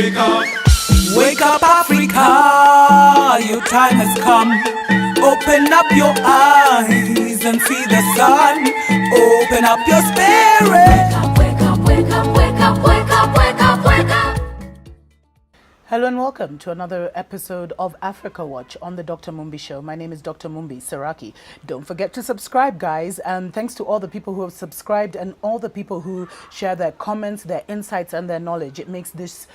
Wake up, Africa, your time has come. Open up your eyes and see the sun. Open up your spirit. Wake up, wake up, wake up, wake up, wake up, wake up. Hello and welcome to another episode of Africa Watch on the Dr. Mumbi Show. My name is Dr. Mumbi Saraki. Don't forget to subscribe, guys. And thanks to all the people who have subscribed and all the people who share their comments, their insights, and their knowledge. It makes this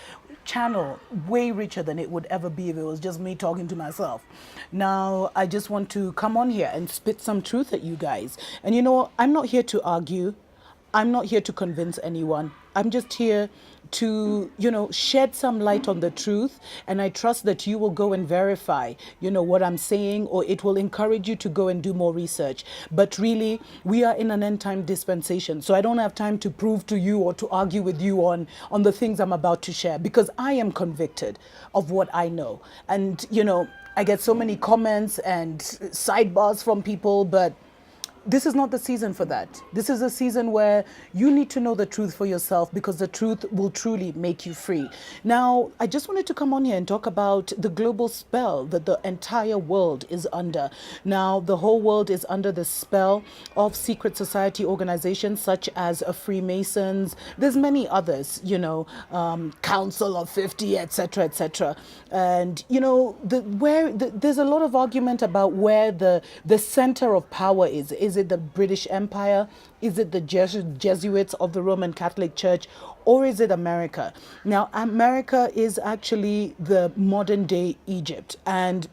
channel way richer than it would ever be if it was just me talking to myself. Now, I just want to come on here and spit some truth at you guys. And you know, I'm not here to argue. I'm not here to convince anyone. I'm just here to, shed some light on the truth. And I trust that you will go and verify, what I'm saying, or it will encourage you to go and do more research. But really, we are in an end time dispensation. So I don't have time to prove to you or to argue with you on the things I'm about to share, because I am convicted of what I know. And, I get so many comments and sidebars from people, but this is not the season for that. This is a season where you need to know the truth for yourself, because the truth will truly make you free. Now, I just wanted to come on here and talk about the global spell that the entire world is under. Now, the whole world is under the spell of secret society organizations such as Freemasons. There's many others, Council of 50, etc., etc. And, there's a lot of argument about where the center of power is. Is it the British Empire? Is it the Jesuits of the Roman Catholic Church? Or is it America? Now, America is actually the modern day Egypt. And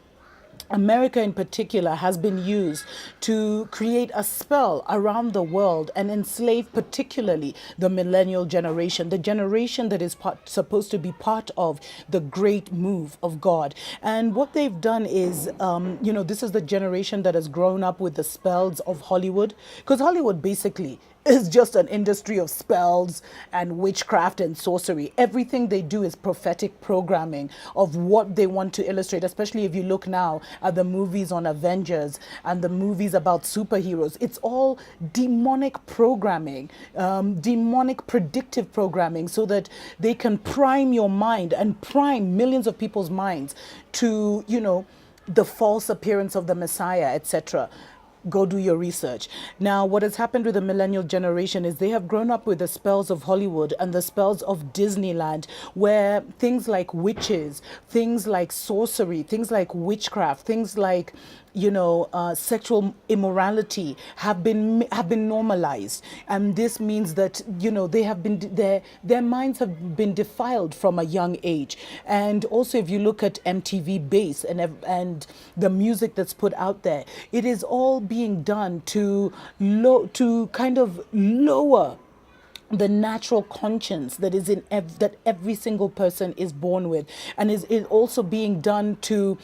America in particular has been used to create a spell around the world and enslave particularly the millennial generation, the generation that is supposed to be part of the great move of God. And what they've done is, this is the generation that has grown up with the spells of Hollywood, because Hollywood basically is just an industry of spells and witchcraft and sorcery. Everything they do is prophetic programming of what they want to illustrate, especially if you look now at the movies on Avengers and the movies about superheroes. It's all demonic programming, demonic predictive programming, so that they can prime your mind and prime millions of people's minds to, the false appearance of the Messiah, etc. Go do your research. Now, what has happened with the millennial generation is they have grown up with the spells of Hollywood and the spells of Disneyland, where things like witches, things like sorcery, things like witchcraft, things like sexual immorality have been normalized. And this means that they have been their minds have been defiled from a young age. And also, if you look at MTV Base and the music that's put out there, it is all being done to kind of lower the natural conscience that is that every single person is born with, and is also being done to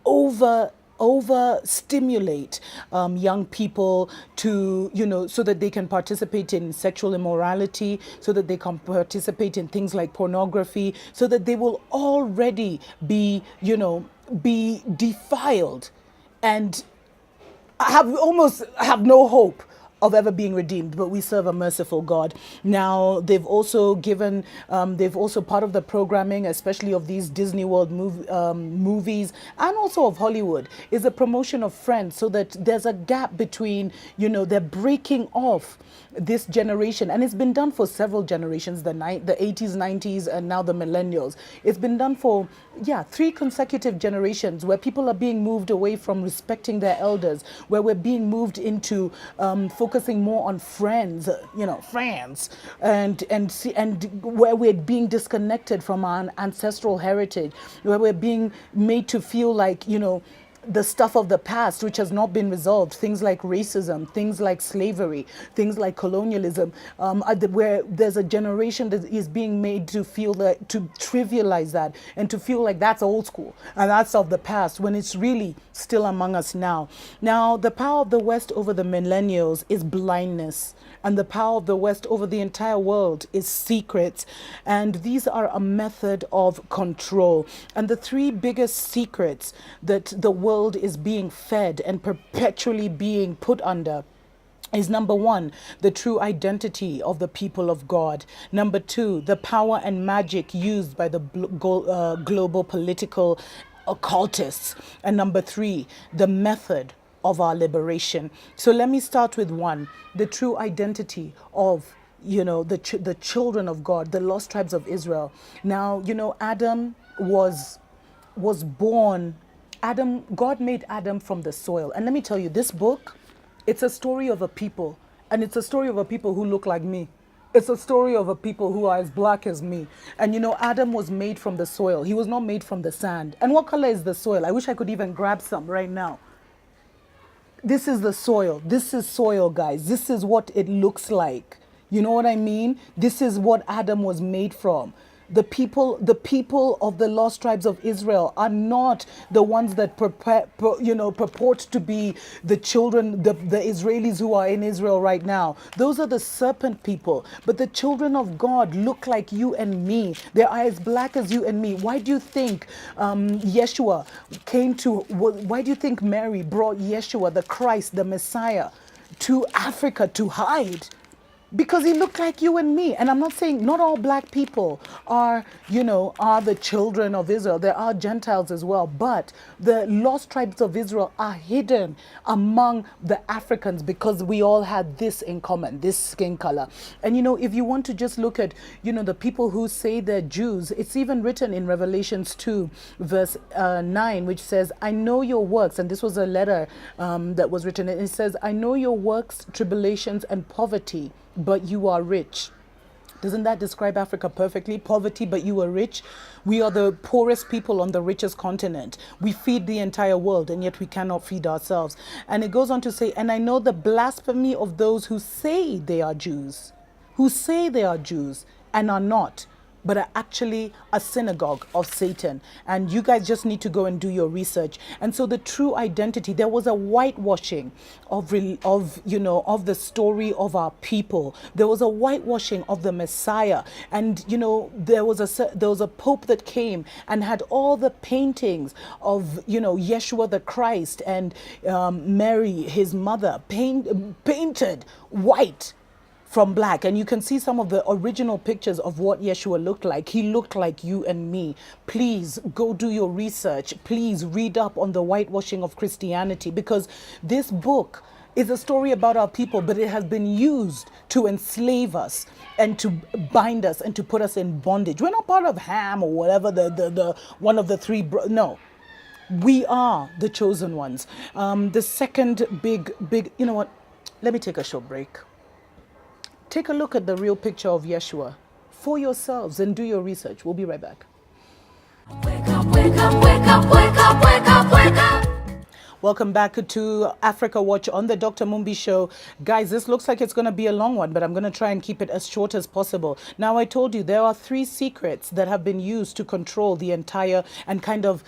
over stimulate young people to so that they can participate in sexual immorality, so that they can participate in things like pornography, so that they will already be defiled and have no hope of ever being redeemed. But we serve a merciful God. Now, they've also given, part of the programming, especially of these Disney World movies and also of Hollywood, is a promotion of Friends, so that there's a gap between, they're breaking off this generation. And it's been done for several generations, the 80s, 90s, and now the millennials. It's been done for, 3 consecutive generations, where people are being moved away from respecting their elders, where we're being moved into focusing more on friends, and where we're being disconnected from our ancestral heritage, where we're being made to feel like, the stuff of the past, which has not been resolved, things like racism, things like slavery, things like colonialism, where there's a generation that is being made to feel that, to trivialize that, and to feel like that's old school and that's of the past, when it's really still among us now. Now, the power of the West over the millennials is blindness, and the power of the West over the entire world is secrets. And these are a method of control. And the 3 biggest secrets that the world is being fed and perpetually being put under is number one, the true identity of the people of God. Number two, the power and magic used by the global political occultists. And number three, the method of our liberation. So let me start with one, the true identity of the children of God, the lost tribes of Israel. Now, Adam was born. God made Adam from the soil. And let me tell you, this book, it's a story of a people, and it's a story of a people who look like me. It's a story of a people who are as black as me. And Adam was made from the soil. He was not made from the sand. And what color is the soil? I wish I could even grab some right now. This is the soil. This is soil, guys. This is what it looks like. You know what I mean? This is what Adam was made from. The people of the lost tribes of Israel are not the ones that purport to be the children, the Israelis who are in Israel right now. Those are the serpent people. But the children of God look like you and me. They are as black as you and me. Why do you think Yeshua came to? Why do you think Mary brought Yeshua, the Christ, the Messiah, to Africa to hide? Because he looked like you and me. And I'm not saying not all black people are the children of Israel. There are Gentiles as well. But the lost tribes of Israel are hidden among the Africans because we all had this in common, this skin color. And if you want to just look at, the people who say they're Jews, it's even written in Revelations 2, verse 9, which says, I know your works. And this was a letter that was written. And it says, I know your works, tribulations, and poverty, but you are rich. Doesn't that describe Africa perfectly? Poverty, but you are rich. We are the poorest people on the richest continent. We feed the entire world, and yet we cannot feed ourselves. And it goes on to say, and I know the blasphemy of those who say they are Jews, and are not, but are actually a synagogue of Satan. And you guys just need to go and do your research. And so the true identity, there was a whitewashing of the story of our people. There was a whitewashing of the Messiah. And there was a pope that came and had all the paintings of Yeshua the Christ and Mary his mother painted white from black. And you can see some of the original pictures of what Yeshua looked like. He looked like you and me. Please go do your research. Please read up on the whitewashing of Christianity, because this book is a story about our people, but it has been used to enslave us and to bind us and to put us in bondage. We're not part of Ham or whatever, the one of the three. No. We are the chosen ones. The second big, you know what? Let me take a short break. Take a look at the real picture of Yeshua for yourselves and do your research. We'll be right back. Wake up, wake up, wake up, wake up, wake up, wake up. Welcome back to Africa Watch on the Dr. Mumbi Show. Guys, this looks like it's going to be a long one, but I'm going to try and keep it as short as possible. Now, I told you there are 3 secrets that have been used to control the entire and kind of,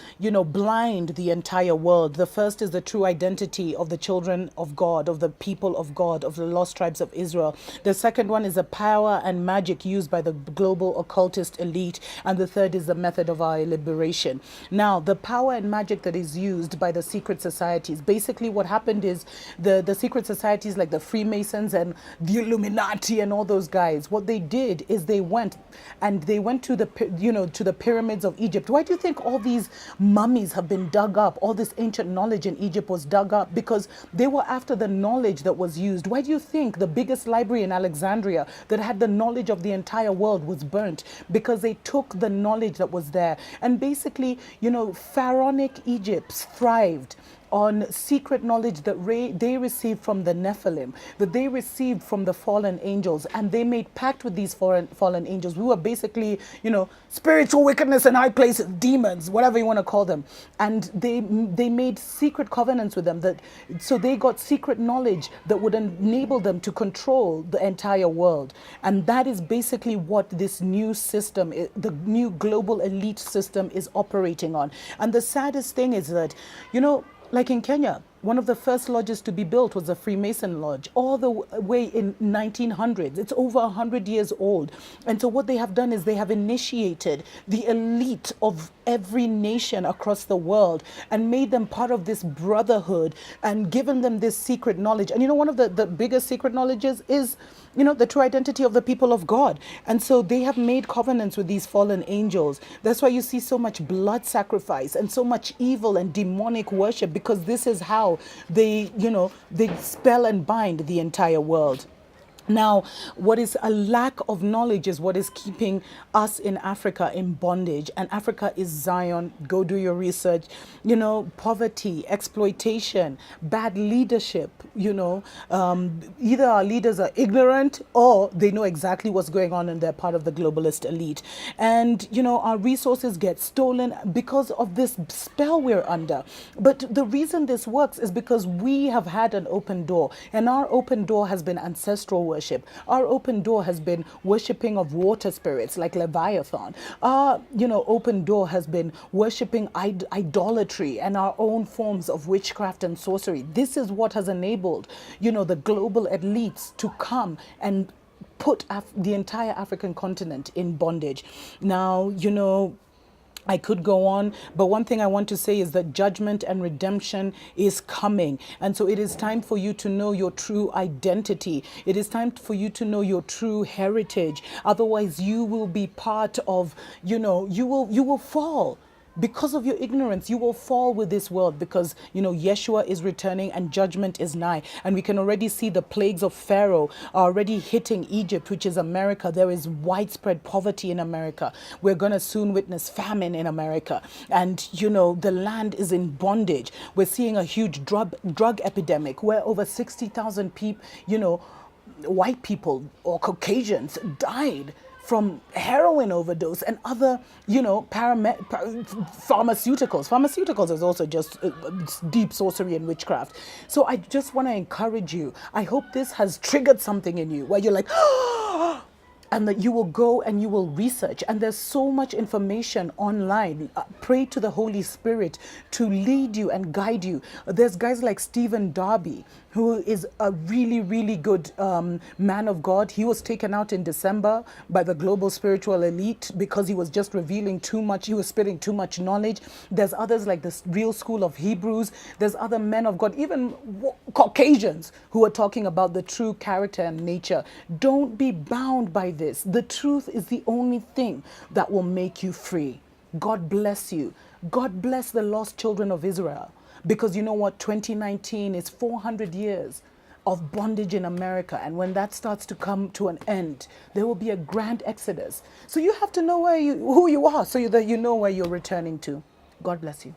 blind the entire world. The first is the true identity of the children of God, of the people of God, of the lost tribes of Israel. The second one is the power and magic used by the global occultist elite. And the third is the method of our liberation. Now, the power and magic that is used by the secret societies. Basically, what happened is the secret societies like the Freemasons and the Illuminati and all those guys, what they did is they went to the pyramids of Egypt. Why do you think all these mummies have been dug up? All this ancient knowledge in Egypt was dug up because they were after the knowledge that was used. Why do you think the biggest library in Alexandria that had the knowledge of the entire world was burnt? Because they took the knowledge that was there. And basically, pharaonic Egypt thrived on secret knowledge that they received from the Nephilim, that they received from the fallen angels, and they made pact with these fallen angels. We were basically, spiritual wickedness in high places, demons, whatever you want to call them. And they made secret covenants with them, so they got secret knowledge that would enable them to control the entire world. And that is basically what this new system, the new global elite system, is operating on. And the saddest thing is that, like in Kenya, one of the first lodges to be built was a Freemason lodge, all the way in 1900s. It's over 100 years old. And so what they have done is they have initiated the elite of every nation across the world and made them part of this brotherhood and given them this secret knowledge. And one of the biggest secret knowledges is the true identity of the people of God. And so they have made covenants with these fallen angels. That's why you see so much blood sacrifice and so much evil and demonic worship, because this is how they spell and bind the entire world. Now, what is a lack of knowledge is what is keeping us in Africa in bondage. And Africa is Zion. Go do your research. Poverty, exploitation, bad leadership. Either our leaders are ignorant or they know exactly what's going on and they're part of the globalist elite. And, our resources get stolen because of this spell we're under. But the reason this works is because we have had an open door, and our open door has been ancestral worship. Our open door has been worshipping of water spirits like Leviathan. Our, open door has been worshipping idolatry and our own forms of witchcraft and sorcery. This is what has enabled, the global elites to come and put the entire African continent in bondage. Now, I could go on, but one thing I want to say is that judgment and redemption is coming. And so it is time for you to know your true identity. It is time for you to know your true heritage. Otherwise, you will be part of, you will fall. Because of your ignorance, you will fall with this world, because, Yeshua is returning and judgment is nigh. And we can already see the plagues of Pharaoh are already hitting Egypt, which is America. There is widespread poverty in America. We're going to soon witness famine in America. And, the land is in bondage. We're seeing a huge drug epidemic where over 60,000 people, white people or Caucasians died from heroin overdose and other, pharmaceuticals. Pharmaceuticals is also just deep sorcery and witchcraft. So I just want to encourage you. I hope this has triggered something in you where you're like, and that you will go and you will research. And there's so much information online. Pray to the Holy Spirit to lead you and guide you. There's guys like Stephen Darby, who is a really, really good man of God. He was taken out in December by the global spiritual elite because he was just revealing too much. He was spitting too much knowledge. There's others like the Real School of Hebrews. There's other men of God, even Caucasians, who are talking about the true character and nature. Don't be bound by this. The truth is the only thing that will make you free. God bless you. God bless the lost children of Israel. Because you know what? 2019 is 400 years of bondage in America. And when that starts to come to an end, there will be a grand exodus. So you have to know who you are so that you know where you're returning to. God bless you.